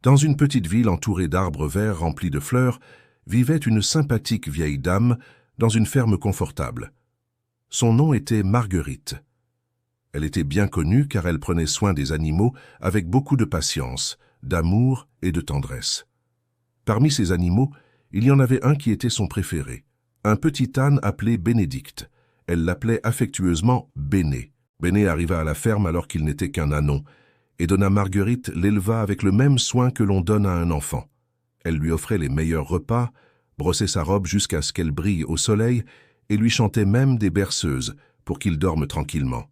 Dans une petite ville entourée d'arbres verts remplis de fleurs, vivait une sympathique vieille dame dans une ferme confortable. Son nom était Marguerite. Elle était bien connue car elle prenait soin des animaux avec beaucoup de patience, d'amour et de tendresse. Parmi ces animaux, il y en avait un qui était son préféré, un petit âne appelé Bénédicte. Elle l'appelait affectueusement Béné. Béné arriva à la ferme alors qu'il n'était qu'un ânon, et donna Marguerite l'éleva avec le même soin que l'on donne à un enfant. Elle lui offrait les meilleurs repas, brossait sa robe jusqu'à ce qu'elle brille au soleil, et lui chantait même des berceuses pour qu'il dorme tranquillement.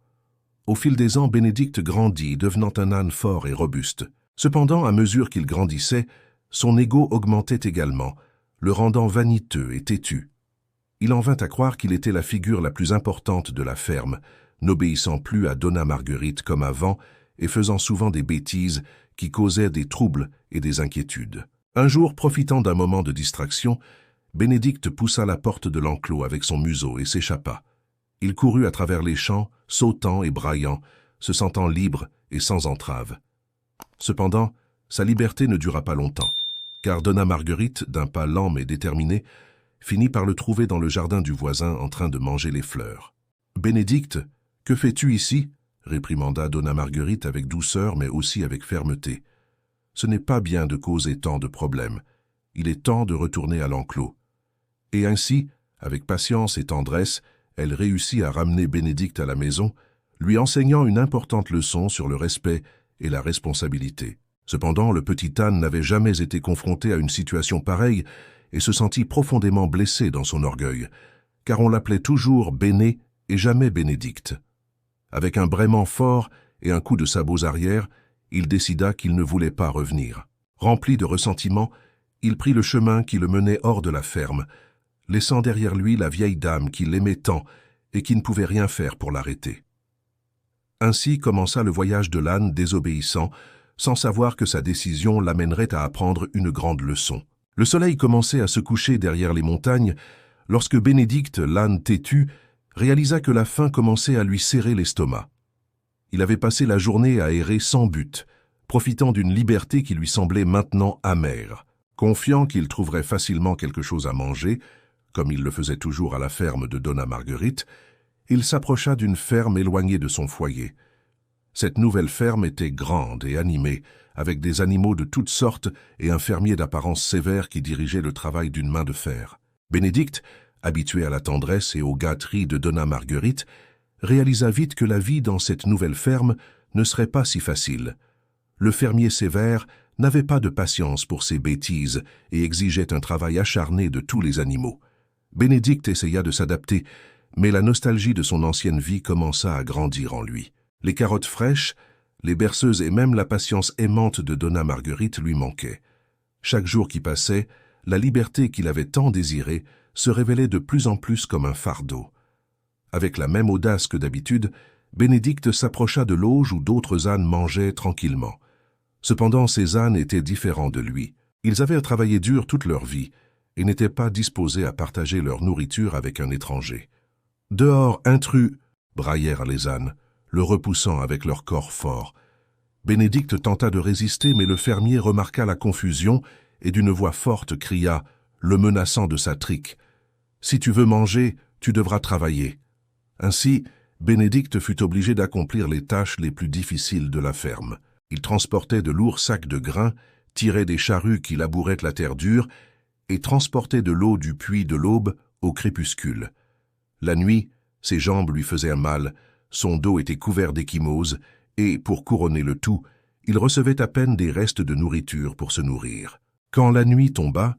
Au fil des ans, Bénédicte grandit, devenant un âne fort et robuste. Cependant, à mesure qu'il grandissait, son ego augmentait également, le rendant vaniteux et têtu. Il en vint à croire qu'il était la figure la plus importante de la ferme, n'obéissant plus à Donna Marguerite comme avant et faisant souvent des bêtises qui causaient des troubles et des inquiétudes. Un jour, profitant d'un moment de distraction, Bénédicte poussa la porte de l'enclos avec son museau et s'échappa. Il courut à travers les champs, sautant et braillant, se sentant libre et sans entrave. Cependant, sa liberté ne dura pas longtemps, car Donna Marguerite, d'un pas lent mais déterminé, finit par le trouver dans le jardin du voisin en train de manger les fleurs. « Bénédicte, que fais-tu ici ?» réprimanda Donna Marguerite avec douceur mais aussi avec fermeté. « Ce n'est pas bien de causer tant de problèmes. Il est temps de retourner à l'enclos. » Et ainsi, avec patience et tendresse, elle réussit à ramener Bénédicte à la maison, lui enseignant une importante leçon sur le respect et la responsabilité. Cependant, le petit âne n'avait jamais été confronté à une situation pareille et se sentit profondément blessé dans son orgueil, car on l'appelait toujours Béné et jamais Bénédicte. Avec un braiement fort et un coup de sabots arrière, il décida qu'il ne voulait pas revenir. Rempli de ressentiment, il prit le chemin qui le menait hors de la ferme, laissant derrière lui la vieille dame qui l'aimait tant et qui ne pouvait rien faire pour l'arrêter. Ainsi commença le voyage de l'âne désobéissant, sans savoir que sa décision l'amènerait à apprendre une grande leçon. Le soleil commençait à se coucher derrière les montagnes, lorsque Bénédicte, l'âne têtu, réalisa que la faim commençait à lui serrer l'estomac. Il avait passé la journée à errer sans but, profitant d'une liberté qui lui semblait maintenant amère. Confiant qu'il trouverait facilement quelque chose à manger, comme il le faisait toujours à la ferme de Donna Marguerite, il s'approcha d'une ferme éloignée de son foyer. Cette nouvelle ferme était grande et animée, avec des animaux de toutes sortes et un fermier d'apparence sévère qui dirigeait le travail d'une main de fer. Bénédicte, habitué à la tendresse et aux gâteries de Donna Marguerite, réalisa vite que la vie dans cette nouvelle ferme ne serait pas si facile. Le fermier sévère n'avait pas de patience pour ses bêtises et exigeait un travail acharné de tous les animaux. Bénédicte essaya de s'adapter, mais la nostalgie de son ancienne vie commença à grandir en lui. Les carottes fraîches, les berceuses et même la patience aimante de Donna Marguerite lui manquaient. Chaque jour qui passait, la liberté qu'il avait tant désirée se révélait de plus en plus comme un fardeau. Avec la même audace que d'habitude, Bénédicte s'approcha de l'auge où d'autres ânes mangeaient tranquillement. Cependant, ces ânes étaient différents de lui. Ils avaient travaillé dur toute leur vie et n'étaient pas disposés à partager leur nourriture avec un étranger. « Dehors, intrus !» braillèrent les ânes, le repoussant avec leur corps fort. Bénédicte tenta de résister, mais le fermier remarqua la confusion et d'une voix forte cria, le menaçant de sa trique. « Si tu veux manger, tu devras travailler. » Ainsi, Bénédicte fut obligé d'accomplir les tâches les plus difficiles de la ferme. Il transportait de lourds sacs de grains, tirait des charrues qui labouraient la terre dure et transportait de l'eau du puits de l'aube au crépuscule. La nuit, ses jambes lui faisaient mal, son dos était couvert d'ecchymoses et, pour couronner le tout, il recevait à peine des restes de nourriture pour se nourrir. Quand la nuit tomba,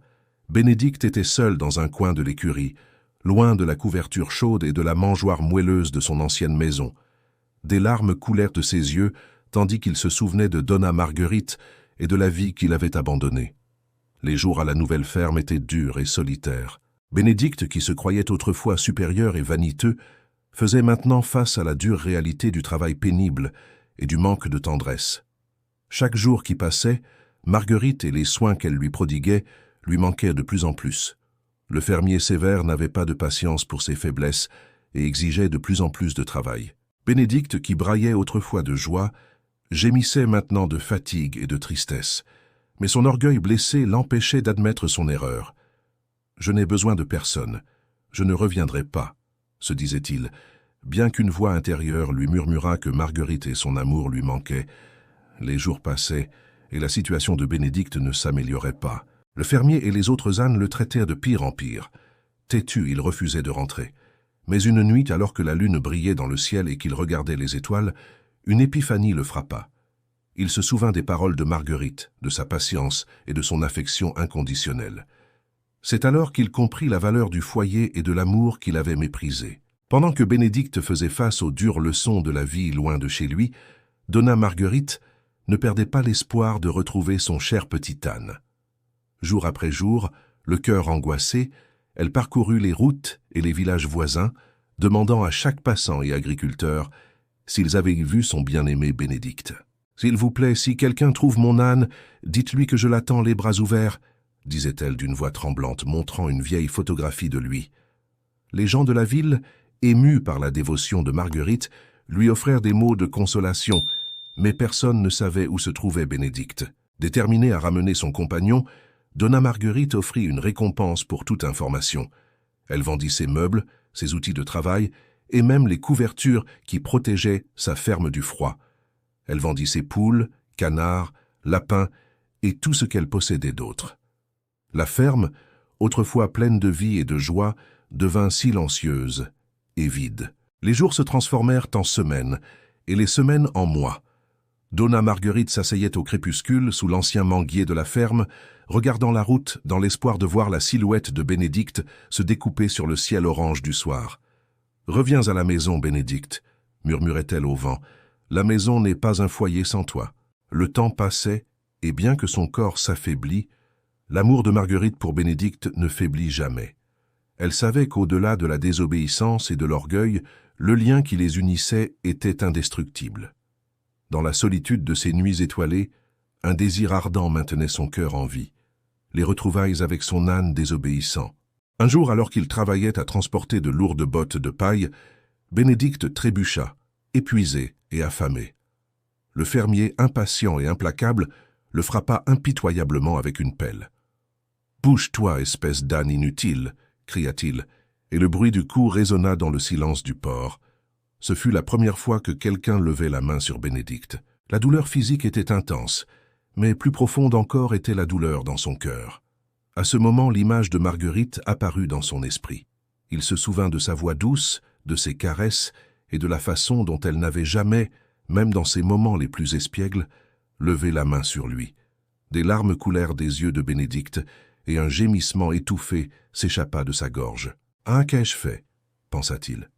Bénédicte était seul dans un coin de l'écurie, loin de la couverture chaude et de la mangeoire moelleuse de son ancienne maison. Des larmes coulèrent de ses yeux, tandis qu'il se souvenait de Donna Marguerite et de la vie qu'il avait abandonnée. Les jours à la nouvelle ferme étaient durs et solitaires. Bénédicte, qui se croyait autrefois supérieur et vaniteux, faisait maintenant face à la dure réalité du travail pénible et du manque de tendresse. Chaque jour qui passait, Marguerite et les soins qu'elle lui prodiguait lui manquaient de plus en plus. Le fermier sévère n'avait pas de patience pour ses faiblesses et exigeait de plus en plus de travail. Bénédicte, qui braillait autrefois de joie, gémissait maintenant de fatigue et de tristesse, Mais son orgueil blessé l'empêchait d'admettre son erreur. « Je n'ai besoin de personne. Je ne reviendrai pas », se disait-il, bien qu'une voix intérieure lui murmurât que Marguerite et son amour lui manquaient. Les jours passaient, et la situation de Bénédicte ne s'améliorait pas. Le fermier et les autres ânes le traitèrent de pire en pire. Têtu, il refusait de rentrer. Mais une nuit, alors que la lune brillait dans le ciel et qu'il regardait les étoiles, une épiphanie le frappa. Il se souvint des paroles de Marguerite, de sa patience et de son affection inconditionnelle. C'est alors qu'il comprit la valeur du foyer et de l'amour qu'il avait méprisé. Pendant que Bénédicte faisait face aux dures leçons de la vie loin de chez lui, Donna Marguerite ne perdait pas l'espoir de retrouver son cher petit âne. Jour après jour, le cœur angoissé, elle parcourut les routes et les villages voisins, demandant à chaque passant et agriculteur s'ils avaient vu son bien-aimé Bénédicte. « S'il vous plaît, si quelqu'un trouve mon âne, dites-lui que je l'attends les bras ouverts, » disait-elle d'une voix tremblante, montrant une vieille photographie de lui. Les gens de la ville, émus par la dévotion de Marguerite, lui offrèrent des mots de consolation, mais personne ne savait où se trouvait Bénédicte. Déterminée à ramener son compagnon, Donna Marguerite offrit une récompense pour toute information. Elle vendit ses meubles, ses outils de travail et même les couvertures qui protégeaient sa ferme du froid. Elle vendit ses poules, canards, lapins et tout ce qu'elle possédait d'autre. La ferme, autrefois pleine de vie et de joie, devint silencieuse et vide. Les jours se transformèrent en semaines et les semaines en mois. Donna Marguerite s'asseyait au crépuscule sous l'ancien manguier de la ferme, regardant la route dans l'espoir de voir la silhouette de Bénédicte se découper sur le ciel orange du soir. « Reviens à la maison, Bénédicte, » murmurait-elle au vent. « La maison n'est pas un foyer sans toi. » Le temps passait, et bien que son corps s'affaiblit, l'amour de Marguerite pour Bénédicte ne faiblit jamais. Elle savait qu'au-delà de la désobéissance et de l'orgueil, le lien qui les unissait était indestructible. Dans la solitude de ces nuits étoilées, un désir ardent maintenait son cœur en vie. Les retrouvailles avec son âne désobéissant. Un jour, alors qu'il travaillait à transporter de lourdes bottes de paille, Bénédicte trébucha, épuisé et affamé. Le fermier, impatient et implacable, le frappa impitoyablement avec une pelle. « Bouge-toi, espèce d'âne inutile !» cria-t-il, et le bruit du coup résonna dans le silence du port. Ce fut la première fois que quelqu'un levait la main sur Bénédicte. La douleur physique était intense, mais plus profonde encore était la douleur dans son cœur. À ce moment, l'image de Marguerite apparut dans son esprit. Il se souvint de sa voix douce, de ses caresses et de la façon dont elle n'avait jamais, même dans ses moments les plus espiègles, levé la main sur lui. Des larmes coulèrent des yeux de Bénédicte et un gémissement étouffé s'échappa de sa gorge. « Ah, qu'ai-je fait ?» pensa-t-il.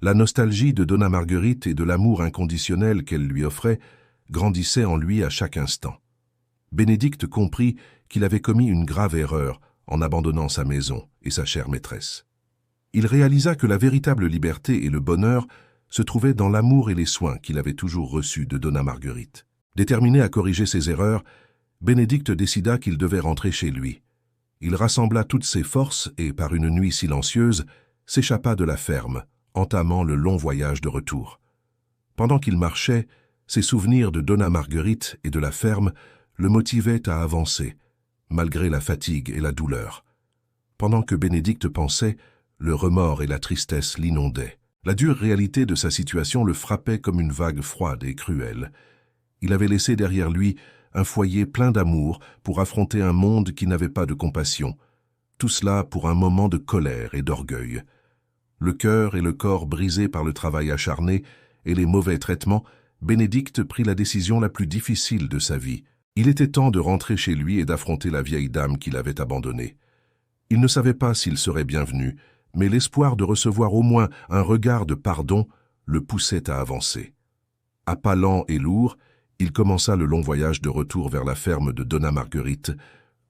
La nostalgie de Donna Marguerite et de l'amour inconditionnel qu'elle lui offrait grandissait en lui à chaque instant. Bénédicte comprit qu'il avait commis une grave erreur en abandonnant sa maison et sa chère maîtresse. Il réalisa que la véritable liberté et le bonheur se trouvaient dans l'amour et les soins qu'il avait toujours reçus de Donna Marguerite. Déterminé à corriger ses erreurs, Bénédicte décida qu'il devait rentrer chez lui. Il rassembla toutes ses forces et, par une nuit silencieuse, s'échappa de la ferme, entamant le long voyage de retour. Pendant qu'il marchait, ses souvenirs de Donna Marguerite et de la ferme le motivaient à avancer, malgré la fatigue et la douleur. Pendant que Bénédicte pensait, le remords et la tristesse l'inondaient. La dure réalité de sa situation le frappait comme une vague froide et cruelle. Il avait laissé derrière lui un foyer plein d'amour pour affronter un monde qui n'avait pas de compassion. Tout cela pour un moment de colère et d'orgueil. Le cœur et le corps brisés par le travail acharné et les mauvais traitements, Bénédicte prit la décision la plus difficile de sa vie. Il était temps de rentrer chez lui et d'affronter la vieille dame qui l'avait abandonné. Il ne savait pas s'il serait bienvenu, mais l'espoir de recevoir au moins un regard de pardon le poussait à avancer. À pas lents et lourds, il commença le long voyage de retour vers la ferme de Donna Marguerite,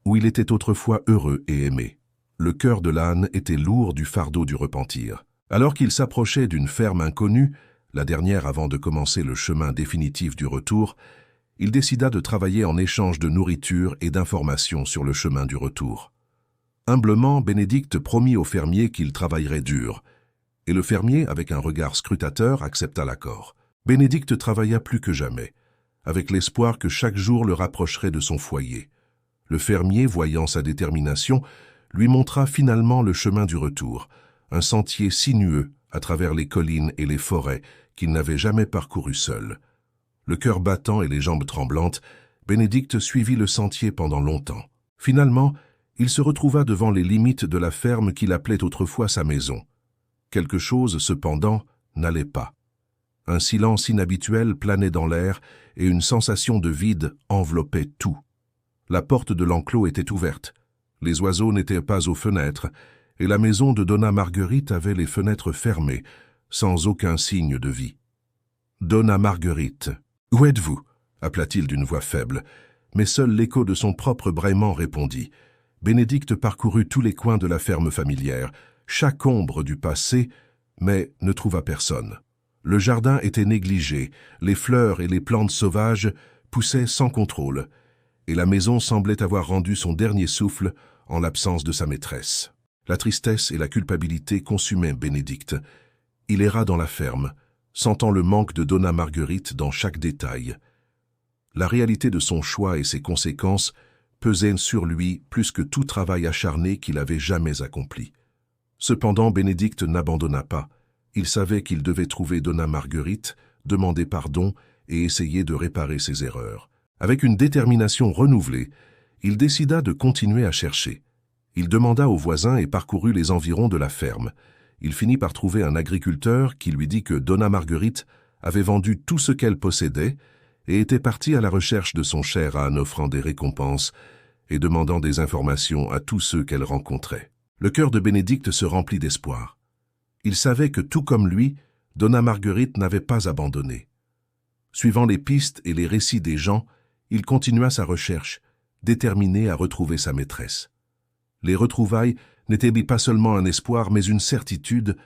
où il était autrefois heureux et aimé. Le cœur de l'âne était lourd du fardeau du repentir. Alors qu'il s'approchait d'une ferme inconnue, la dernière avant de commencer le chemin définitif du retour, il décida de travailler en échange de nourriture et d'informations sur le chemin du retour. Humblement, Bénédicte promit au fermier qu'il travaillerait dur, et le fermier, avec un regard scrutateur, accepta l'accord. Bénédicte travailla plus que jamais, avec l'espoir que chaque jour le rapprocherait de son foyer. Le fermier, voyant sa détermination, lui montra finalement le chemin du retour, un sentier sinueux à travers les collines et les forêts qu'il n'avait jamais parcouru seul. Le cœur battant et les jambes tremblantes, Bénédicte suivit le sentier pendant longtemps. Finalement, il se retrouva devant les limites de la ferme qu'il appelait autrefois sa maison. Quelque chose, cependant, n'allait pas. Un silence inhabituel planait dans l'air et une sensation de vide enveloppait tout. La porte de l'enclos était ouverte, les oiseaux n'étaient pas aux fenêtres, et la maison de Donna Marguerite avait les fenêtres fermées, sans aucun signe de vie. « Donna Marguerite, où êtes-vous » appela-t-il d'une voix faible, mais seul l'écho de son propre braiement répondit. Bénédicte parcourut tous les coins de la ferme familière, chaque ombre du passé, mais ne trouva personne. Le jardin était négligé, les fleurs et les plantes sauvages poussaient sans contrôle, et la maison semblait avoir rendu son dernier souffle en l'absence de sa maîtresse. La tristesse et la culpabilité consumaient Bénédicte. Il erra dans la ferme, sentant le manque de Donna Marguerite dans chaque détail. La réalité de son choix et ses conséquences pesaient sur lui plus que tout travail acharné qu'il avait jamais accompli. Cependant, Bénédicte n'abandonna pas. Il savait qu'il devait trouver Donna Marguerite, demander pardon et essayer de réparer ses erreurs. Avec une détermination renouvelée, il décida de continuer à chercher. Il demanda aux voisins et parcourut les environs de la ferme. Il finit par trouver un agriculteur qui lui dit que Donna Marguerite avait vendu tout ce qu'elle possédait et était partie à la recherche de son cher âne, offrant des récompenses et demandant des informations à tous ceux qu'elle rencontrait. Le cœur de Bénédicte se remplit d'espoir. Il savait que, tout comme lui, Donna Marguerite n'avait pas abandonné. Suivant les pistes et les récits des gens, il continua sa recherche, déterminé à retrouver sa maîtresse. Les retrouvailles n'étaient pas seulement un espoir, mais une certitude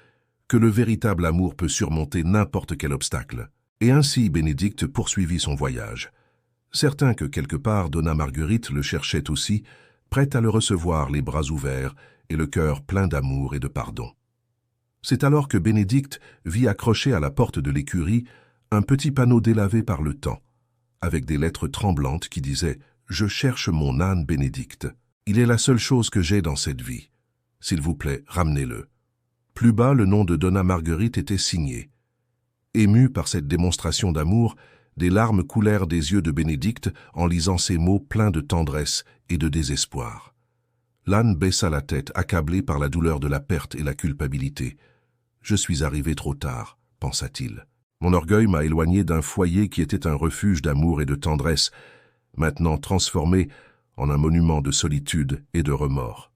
que le véritable amour peut surmonter n'importe quel obstacle. Et ainsi Bénédicte poursuivit son voyage. Certain que quelque part Donna Marguerite le cherchait aussi, prête à le recevoir les bras ouverts et le cœur plein d'amour et de pardon. C'est alors que Bénédicte vit accroché à la porte de l'écurie un petit panneau délavé par le temps, avec des lettres tremblantes qui disaient « Je cherche mon âne Bénédicte. Il est la seule chose que j'ai dans cette vie. S'il vous plaît, ramenez-le. » Plus bas, le nom de Donna Marguerite était signé. Ému par cette démonstration d'amour, des larmes coulèrent des yeux de Bénédicte en lisant ces mots pleins de tendresse et de désespoir. L'âne baissa la tête, accablé par la douleur de la perte et la culpabilité. « Je suis arrivé trop tard, » pensa-t-il. « Mon orgueil m'a éloigné d'un foyer qui était un refuge d'amour et de tendresse, maintenant transformé en un monument de solitude et de remords. »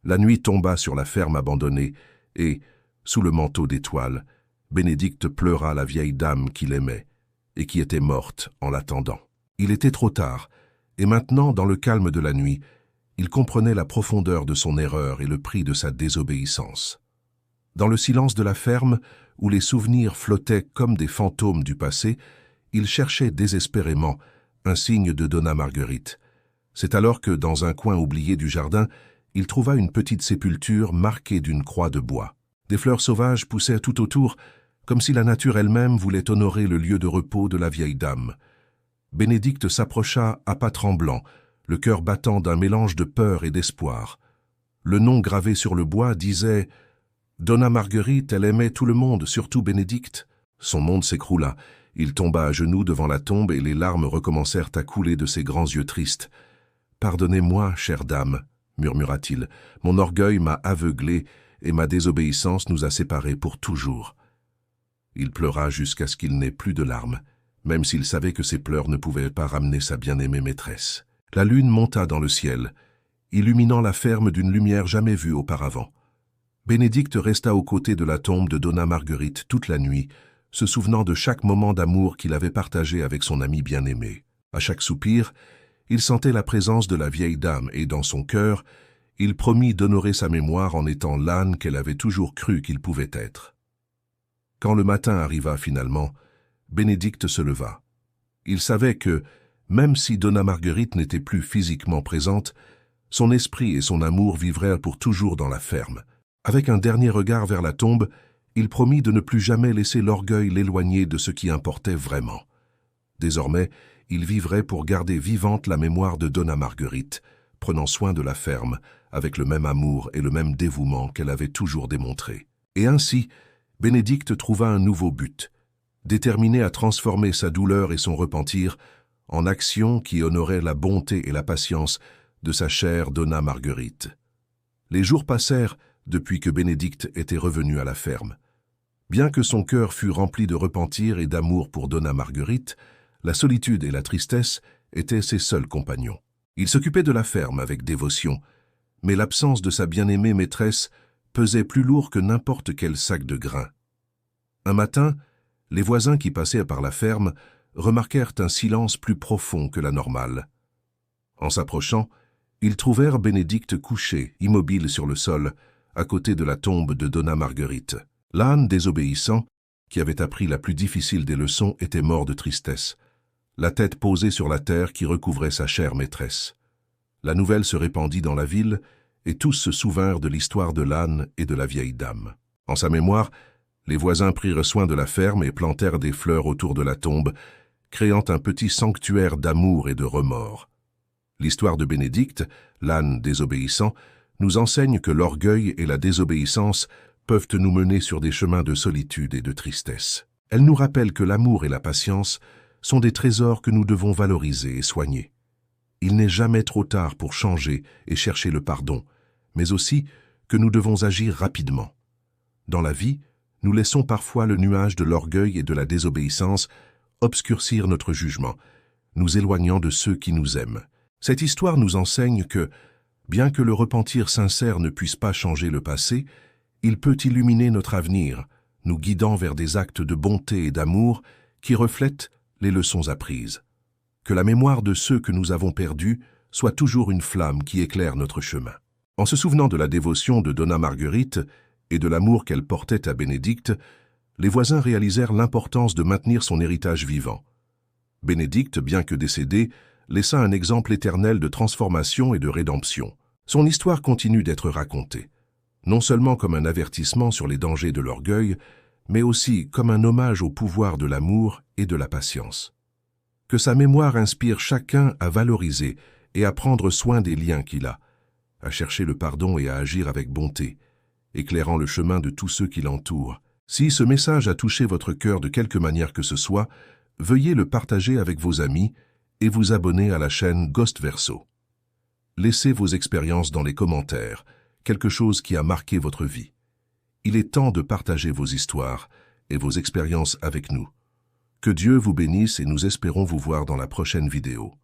La nuit tomba sur la ferme abandonnée et, sous le manteau d'étoiles, Bénédicte pleura la vieille dame qu'il aimait et qui était morte en l'attendant. Il était trop tard, et maintenant, dans le calme de la nuit, il comprenait la profondeur de son erreur et le prix de sa désobéissance. Dans le silence de la ferme, où les souvenirs flottaient comme des fantômes du passé, il cherchait désespérément un signe de Donna Marguerite. C'est alors que, dans un coin oublié du jardin, il trouva une petite sépulture marquée d'une croix de bois. Des fleurs sauvages poussaient tout autour, comme si la nature elle-même voulait honorer le lieu de repos de la vieille dame. Bénédicte s'approcha à pas tremblants, le cœur battant d'un mélange de peur et d'espoir. Le nom gravé sur le bois disait « Donna Marguerite, elle aimait tout le monde, surtout Bénédicte ». Son monde s'écroula. Il tomba à genoux devant la tombe et les larmes recommencèrent à couler de ses grands yeux tristes. « Pardonnez-moi, chère dame », murmura-t-il, « mon orgueil m'a aveuglé et ma désobéissance nous a séparés pour toujours. » Il pleura jusqu'à ce qu'il n'ait plus de larmes, même s'il savait que ses pleurs ne pouvaient pas ramener sa bien-aimée maîtresse. La lune monta dans le ciel, illuminant la ferme d'une lumière jamais vue auparavant. Bénédicte resta aux côtés de la tombe de Donna Marguerite toute la nuit, se souvenant de chaque moment d'amour qu'il avait partagé avec son ami bien-aimé. À chaque soupir, il sentait la présence de la vieille dame et, dans son cœur, il promit d'honorer sa mémoire en étant l'âne qu'elle avait toujours cru qu'il pouvait être. Quand le matin arriva finalement, Bénédicte se leva. Il savait que, même si Donna Marguerite n'était plus physiquement présente, son esprit et son amour vivraient pour toujours dans la ferme. Avec un dernier regard vers la tombe, il promit de ne plus jamais laisser l'orgueil l'éloigner de ce qui importait vraiment. Désormais, il vivrait pour garder vivante la mémoire de Donna Marguerite, prenant soin de la ferme, avec le même amour et le même dévouement qu'elle avait toujours démontré. Et ainsi, Bénédicte trouva un nouveau but, déterminé à transformer sa douleur et son repentir en actions qui honoraient la bonté et la patience de sa chère Donna Marguerite. Les jours passèrent depuis que Bénédicte était revenue à la ferme. Bien que son cœur fût rempli de repentir et d'amour pour Donna Marguerite, la solitude et la tristesse étaient ses seuls compagnons. Il s'occupait de la ferme avec dévotion, mais l'absence de sa bien-aimée maîtresse pesait plus lourd que n'importe quel sac de grains. Un matin, les voisins qui passaient par la ferme remarquèrent un silence plus profond que la normale. En s'approchant, ils trouvèrent Bénédicte couchée, immobile sur le sol, à côté de la tombe de Donna Marguerite. L'âne désobéissant, qui avait appris la plus difficile des leçons, était mort de tristesse, la tête posée sur la terre qui recouvrait sa chère maîtresse. La nouvelle se répandit dans la ville, et tous se souvinrent de l'histoire de l'âne et de la vieille dame. En sa mémoire, les voisins prirent soin de la ferme et plantèrent des fleurs autour de la tombe, créant un petit sanctuaire d'amour et de remords. L'histoire de Bénédicte, l'âne désobéissant, nous enseigne que l'orgueil et la désobéissance peuvent nous mener sur des chemins de solitude et de tristesse. Elle nous rappelle que l'amour et la patience sont des trésors que nous devons valoriser et soigner. Il n'est jamais trop tard pour changer et chercher le pardon, mais aussi que nous devons agir rapidement. Dans la vie, nous laissons parfois le nuage de l'orgueil et de la désobéissance obscurcir notre jugement, nous éloignant de ceux qui nous aiment. Cette histoire nous enseigne que, bien que le repentir sincère ne puisse pas changer le passé, il peut illuminer notre avenir, nous guidant vers des actes de bonté et d'amour qui reflètent les leçons apprises. Que la mémoire de ceux que nous avons perdus soit toujours une flamme qui éclaire notre chemin. En se souvenant de la dévotion de Donna Marguerite et de l'amour qu'elle portait à Bénédicte, les voisins réalisèrent l'importance de maintenir son héritage vivant. Bénédicte, bien que décédée, laissa un exemple éternel de transformation et de rédemption. Son histoire continue d'être racontée, non seulement comme un avertissement sur les dangers de l'orgueil, mais aussi comme un hommage au pouvoir de l'amour et de la patience. Que sa mémoire inspire chacun à valoriser et à prendre soin des liens qu'il a, à chercher le pardon et à agir avec bonté, éclairant le chemin de tous ceux qui l'entourent. Si ce message a touché votre cœur de quelque manière que ce soit, veuillez le partager avec vos amis et vous abonner à la chaîne Ghost Verso. Laissez vos expériences dans les commentaires, quelque chose qui a marqué votre vie. Il est temps de partager vos histoires et vos expériences avec nous. Que Dieu vous bénisse et nous espérons vous voir dans la prochaine vidéo.